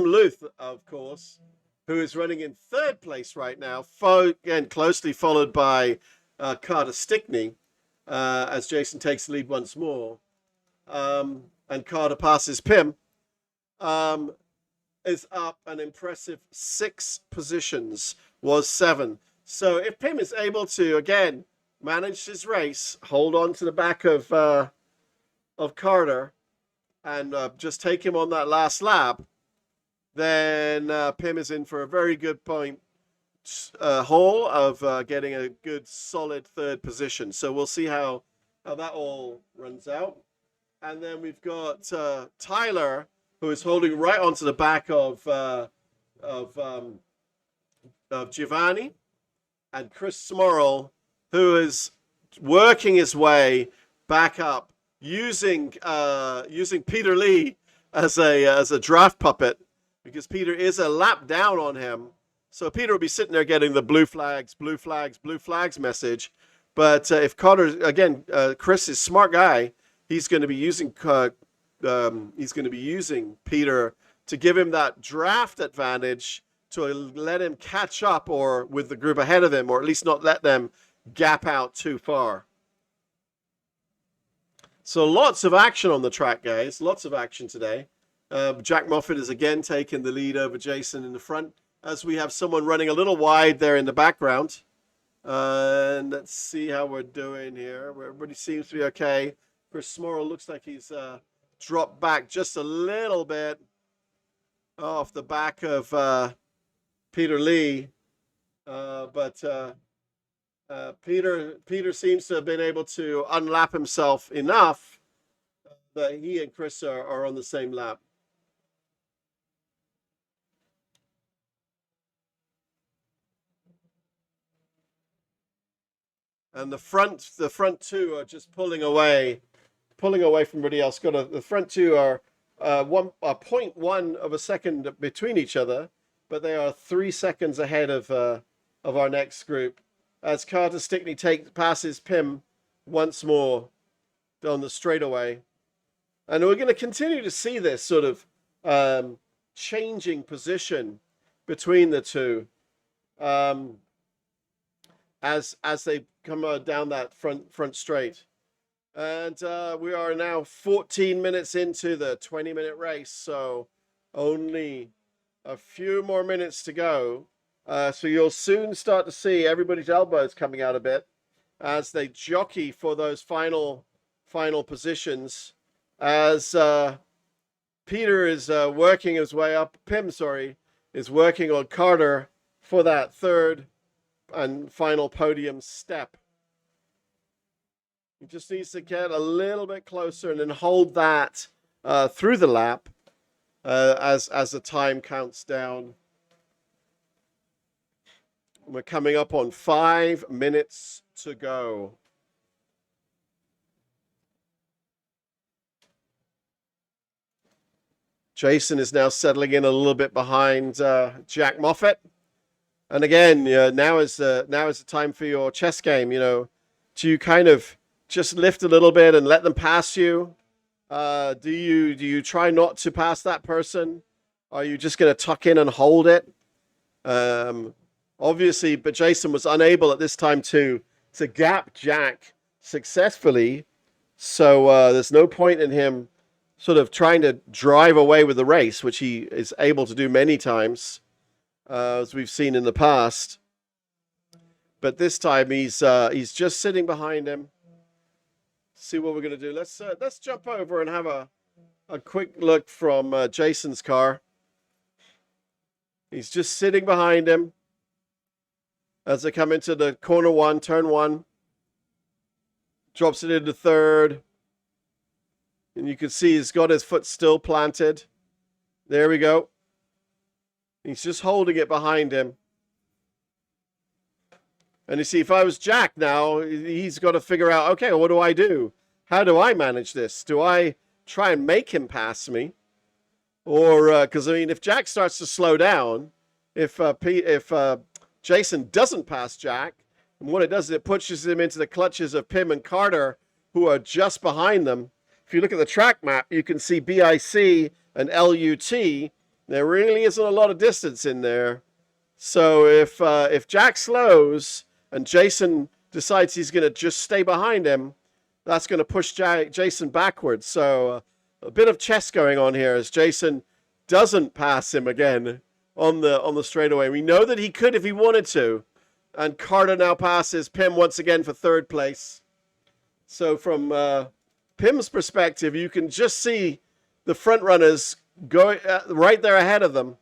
Luth, of course, who is running in 3rd place right now, again closely followed by Carter Stickney, as Jason takes the lead once more. And Carter passes Pim. Is up an impressive 6 positions, was 7. So if Pim is able to, again, manage his race, hold on to the back of Carter, and just take him on that last lap, then Pim is in for a very good point haul of getting a good, solid 3rd position. So we'll see how that all runs out. And then we've got Tyler, who is holding right onto the back of Giovanni, and Chris Smorrell, who is working his way back up using Peter Lee as a draft puppet, because Peter is a lap down on him. So Peter will be sitting there getting the blue flags message. But if Carter, again, Chris is a smart guy, he's going to be using Peter to give him that draft advantage to let him catch up or with the group ahead of him, or at least not let them gap out too far. So lots of action on the track, guys. Lots of action today. Jack Moffitt is again taking the lead over Jason in the front, as we have someone running a little wide there in the background. And let's see how we're doing here. Everybody seems to be okay. Chris Smorrell looks like he's dropped back just a little bit off the back of Peter Lee. But Peter seems to have been able to unlap himself enough that he and Chris are on the same lap. And the front two are just pulling away from everybody else. The front two are 0.1 of a second between each other, but they are 3 seconds ahead of our next group, as Carter Stickney passes Pim once more down the straightaway. And we're going to continue to see this sort of changing position between the two as they come down that front straight. And we are now 14 minutes into the 20-minute race, so only a few more minutes to go. So you'll soon start to see everybody's elbows coming out a bit as they jockey for those final positions. As Peter is working his way up, Pim, is working on Carter for that 3rd and final podium step. He just needs to get a little bit closer and then hold that through the lap as the time counts down. We're coming up on 5 minutes to go. Jason is now settling in a little bit behind Jack Moffitt. And again, now is the time for your chess game. Do you kind of just lift a little bit and let them pass you? Do you try not to pass that person? Are you just going to tuck in and hold it? Obviously, but Jason was unable at this time to gap Jack successfully. So there's no point in him sort of trying to drive away with the race, which he is able to do many times. as we've seen in the past. But this time he's just sitting behind him. See what we're going to do. Let's jump over and have a quick look from Jason's car. He's just sitting behind him as they come into the corner one, turn one. Drops it into third. And you can see he's got his foot still planted. There we go. He's just holding it behind him. And you see, if I was Jack now, he's got to figure out, okay, what do I do? How do I manage this? Do I try and make him pass me? Or, because, I mean, if Jack starts to slow down, if Jason doesn't pass Jack, and what it does is it pushes him into the clutches of Pim and Carter, who are just behind them. If you look at the track map, you can see BIC and LUT. There really isn't a lot of distance in there. So if Jack slows and Jason decides he's going to just stay behind him, that's going to push Jason backwards. So a bit of chess going on here as Jason doesn't pass him again on the straightaway. We know that he could if he wanted to. And Carter now passes Pim once again for third place. So from Pim's perspective, you can just see the front runners going right there ahead of them.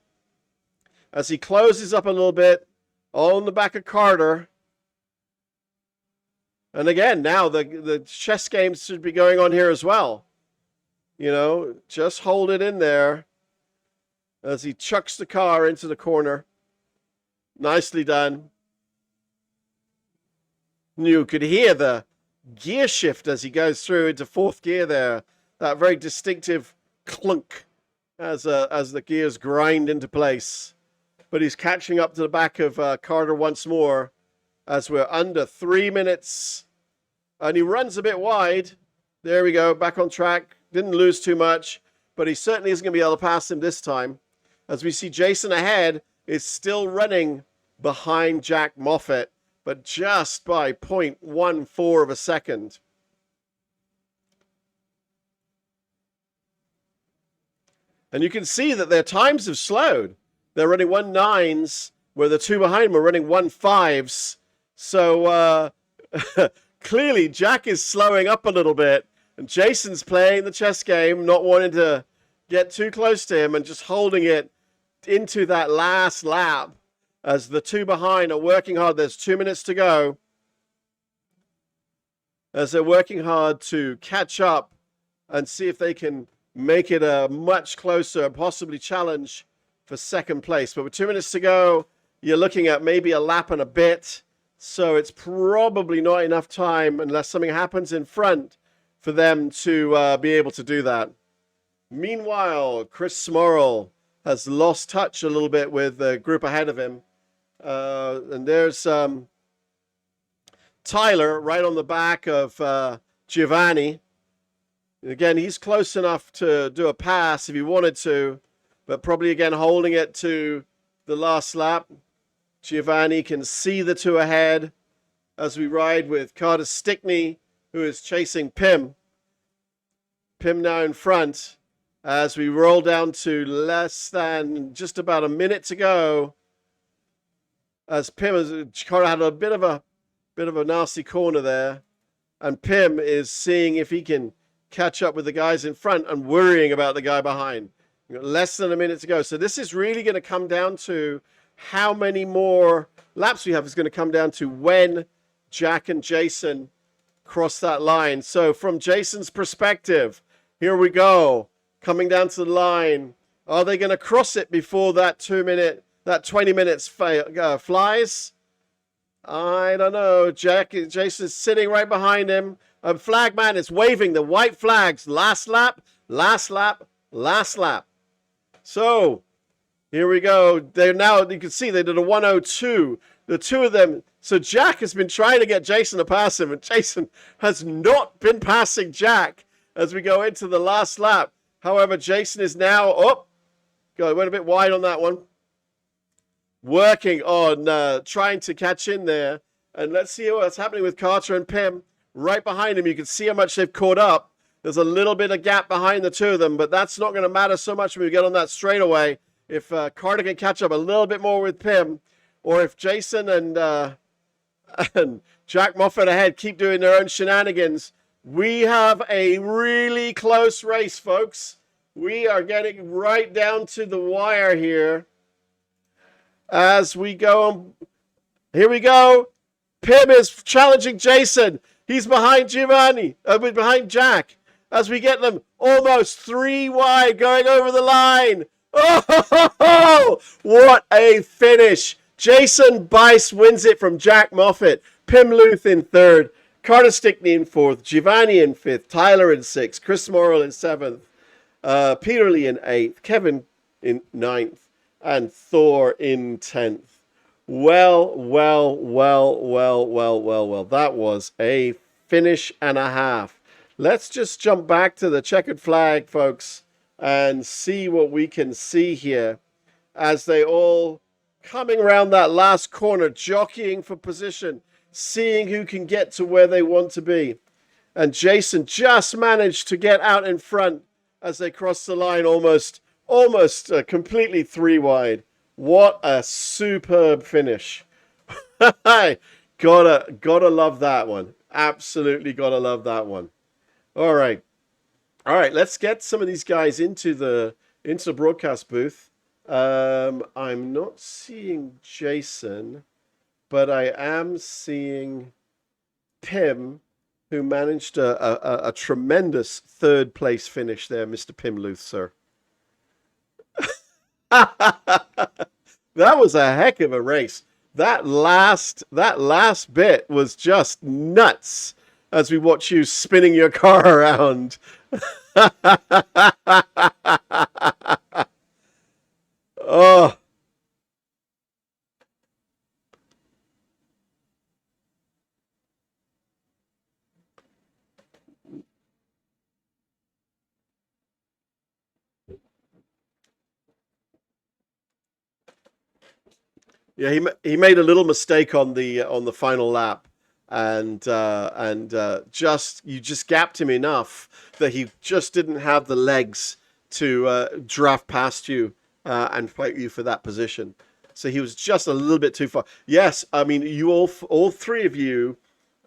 As he closes up a little bit, all in the back of Carter. And again, now the chess games should be going on here as well. You know, just hold it in there as he chucks the car into the corner. Nicely done. You could hear the gear shift as he goes through into fourth gear there. That very distinctive clunk as the gears grind into place. But he's catching up to the back of Carter once more as we're under 3 minutes. And he runs a bit wide. There we go, back on track. Didn't lose too much, but he certainly isn't going to be able to pass him this time. As we see Jason ahead is still running behind Jack Moffat, but just by 0.14 of a second. And you can see that their times have slowed. They're running 1.9s, where the two behind them are running 1.5s. So clearly Jack is slowing up a little bit, and Jason's playing the chess game, not wanting to get too close to him and just holding it into that last lap as the two behind are working hard. There's 2 minutes to go as they're working hard to catch up and see if they can make it a much closer, possibly challenge for second place. But with 2 minutes to go, you're looking at maybe a lap and a bit. So it's probably not enough time unless something happens in front for them to be able to do that. Meanwhile, Chris Smorrell has lost touch a little bit with the group ahead of him. And there's Tyler right on the back of Giovanni. Again, he's close enough to do a pass if he wanted to, but probably again holding it to the last lap. Giovanni can see the two ahead as we ride with Carter Stickney, who is chasing Pim. Pim now in front as we roll down to less than just about a minute to go. As Carter had a bit of a nasty corner there, and Pim is seeing if he can catch up with the guys in front and worrying about the guy behind. We've got less than a minute to go. So this is really going to come down to how many more laps we have. Is going to come down to when Jack and Jason cross that line. So from Jason's perspective, here we go. Coming down to the line. Are they going to cross it before that 20 minutes flies? I don't know. Jason's sitting right behind him. Flag man is waving the white flags. Last lap, last lap, last lap. So here we go. They're now, you can see they did a 1:02. The two of them. So Jack has been trying to get Jason to pass him, and Jason has not been passing Jack as we go into the last lap. However, Jason is now went a bit wide on that one. Working on trying to catch in there. And let's see what's happening with Carter and Pim. Right behind him, you can see how much they've caught up. There's a little bit of gap behind the two of them, but that's not going to matter so much when we get on that straightaway. if Carter can catch up a little bit more with Pim, or if Jason and Jack Moffat ahead keep doing their own shenanigans, we have a really close race, folks. We are getting right down to the wire here as we go. Here we go. Pim is challenging Jason. He's behind behind Jack, as we get them almost 3 wide going over the line. Oh, what a finish. Jason Bice wins it from Jack Moffat. Pim Luth in third. Carter Stickney in fourth. Giovanni in fifth. Tyler in sixth. Chris Morrill in seventh. Peter Lee in eighth. Kevin in ninth. And Thor in 10th. Well. That was a finish and a half. Let's just jump back to the checkered flag, folks, and see what we can see here as they all coming around that last corner, jockeying for position, seeing who can get to where they want to be. And Jason just managed to get out in front as they crossed the line almost completely 3 wide. What a superb finish. gotta love that one. Absolutely gotta love that one. All right, let's get some of these guys into the broadcast booth. I'm not seeing Jason, but I am seeing Pim, who managed a tremendous third place finish there, Mr. Pim Luth, sir. That was a heck of a race. That last bit was just nuts as we watch you spinning your car around. Oh, yeah, he made a little mistake on the final lap, and just you just gapped him enough that he just didn't have the legs to draft past you and fight you for that position. So he was just a little bit too far. Yes, I mean you all three of you,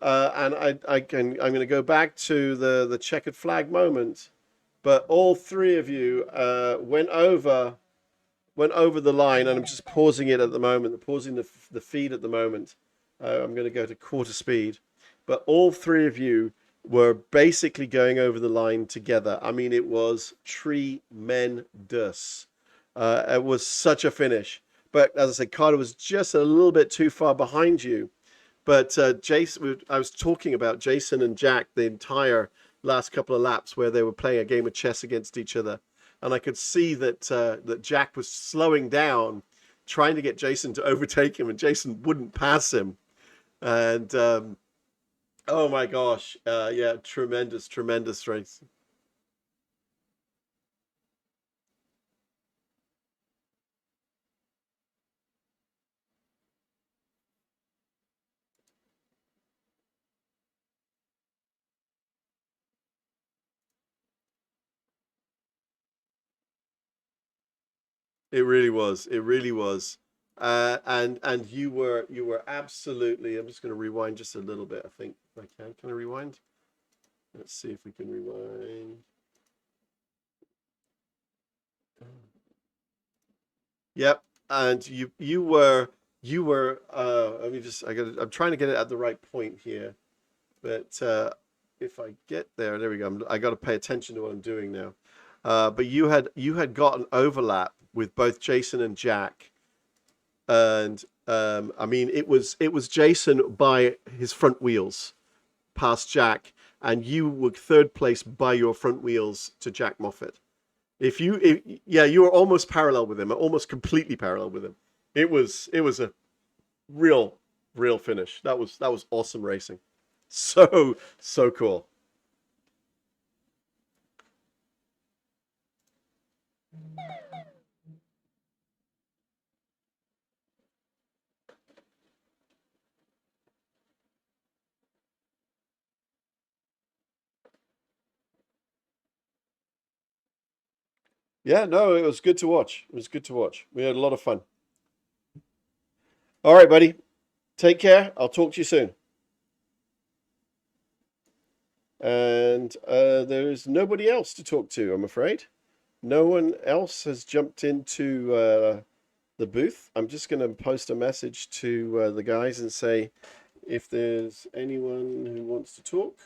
and I'm going to go back to the checkered flag moment, but all three of you went over the line, and I'm just pausing it at the moment, pausing the feed at the moment. I'm going to go to quarter speed, but all three of you were basically going over the line together. I mean, it was tremendous. It was such a finish. But as I said, Carter was just a little bit too far behind you. But Jason, I was talking about Jason and Jack the entire last couple of laps where they were playing a game of chess against each other. And I could see that Jack was slowing down, trying to get Jason to overtake him, and Jason wouldn't pass him. And oh my gosh, yeah, tremendous race. It really was. It really was. And you were absolutely. I'm just going to rewind just a little bit. I think I can. Can I rewind? Let's see if we can rewind. Yep. And you were. Let me just. I'm trying to get it at the right point here, but if I get there we go. I got to pay attention to what I'm doing now. But you had got an overlap with both Jason and Jack, and I mean it was Jason by his front wheels past Jack, and you were third place by your front wheels to Jack Moffat. Yeah, you were almost parallel with him, almost completely parallel with him. It was a real finish. That was awesome racing. So cool. Yeah, no, it was good to watch. It was good to watch. We had a lot of fun. All right, buddy. Take care. I'll talk to you soon. And there's nobody else to talk to, I'm afraid. No one else has jumped into the booth. I'm just going to post a message to the guys and say if there's anyone who wants to talk.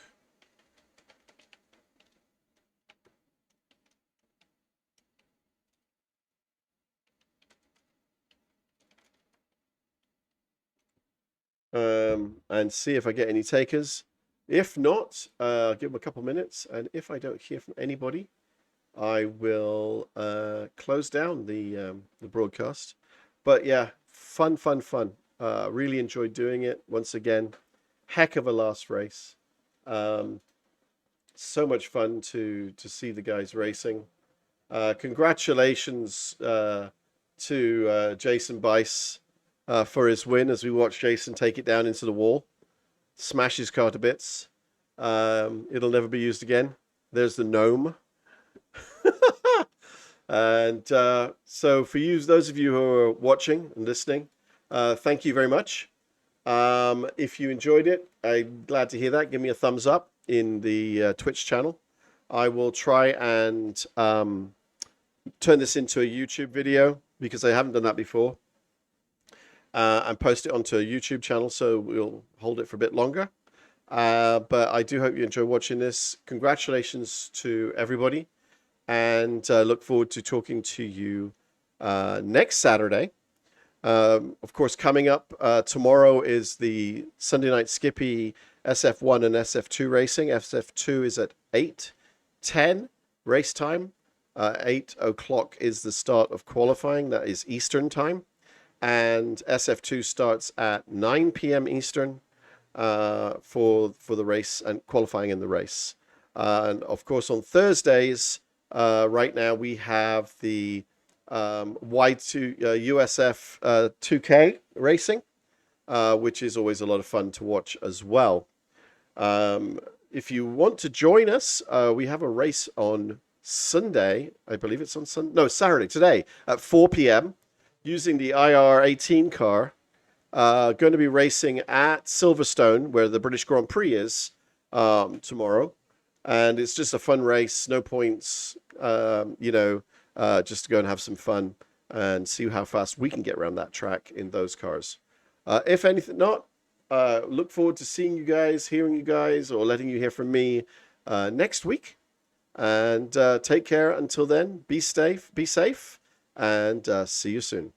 And see if I get any takers. If not, I'll give them a couple minutes. And if I don't hear from anybody, I will close down the broadcast. But yeah, fun, fun, fun. Really enjoyed doing it. Once again, heck of a last race. Um, so much fun to see the guys racing. Congratulations to Jason Bice for his win as we watch Jason take it down into the wall, smash his car to bits. It'll never be used again. There's the gnome. And so for you, those of you who are watching and listening, thank you very much. If you enjoyed it, I'm glad to hear that. Give me a thumbs up in the Twitch channel. I will try and turn this into a YouTube video because I haven't done that before. And post it onto a YouTube channel, so we'll hold it for a bit longer. But I do hope you enjoy watching this. Congratulations to everybody, and look forward to talking to you next Saturday. Of course, coming up tomorrow is the Sunday Night Skippy SF1 and SF2 racing. SF2 is at 8:10 race time. 8 o'clock is the start of qualifying. That is Eastern time. And SF2 starts at 9 p.m. Eastern for the race and qualifying in the race. And of course, on Thursdays, right now we have the Y2 USF 2K racing, which is always a lot of fun to watch as well. If you want to join us, we have a race on Sunday. I believe it's on Sunday. No, Saturday, today at 4 p.m. using the IR18 car. Going to be racing at Silverstone, where the British Grand Prix is tomorrow. And it's just a fun race, no points, just to go and have some fun and see how fast we can get around that track in those cars. If anything not, look forward to seeing you guys, hearing you guys, or letting you hear from me next week. And take care until then. Be safe, and see you soon.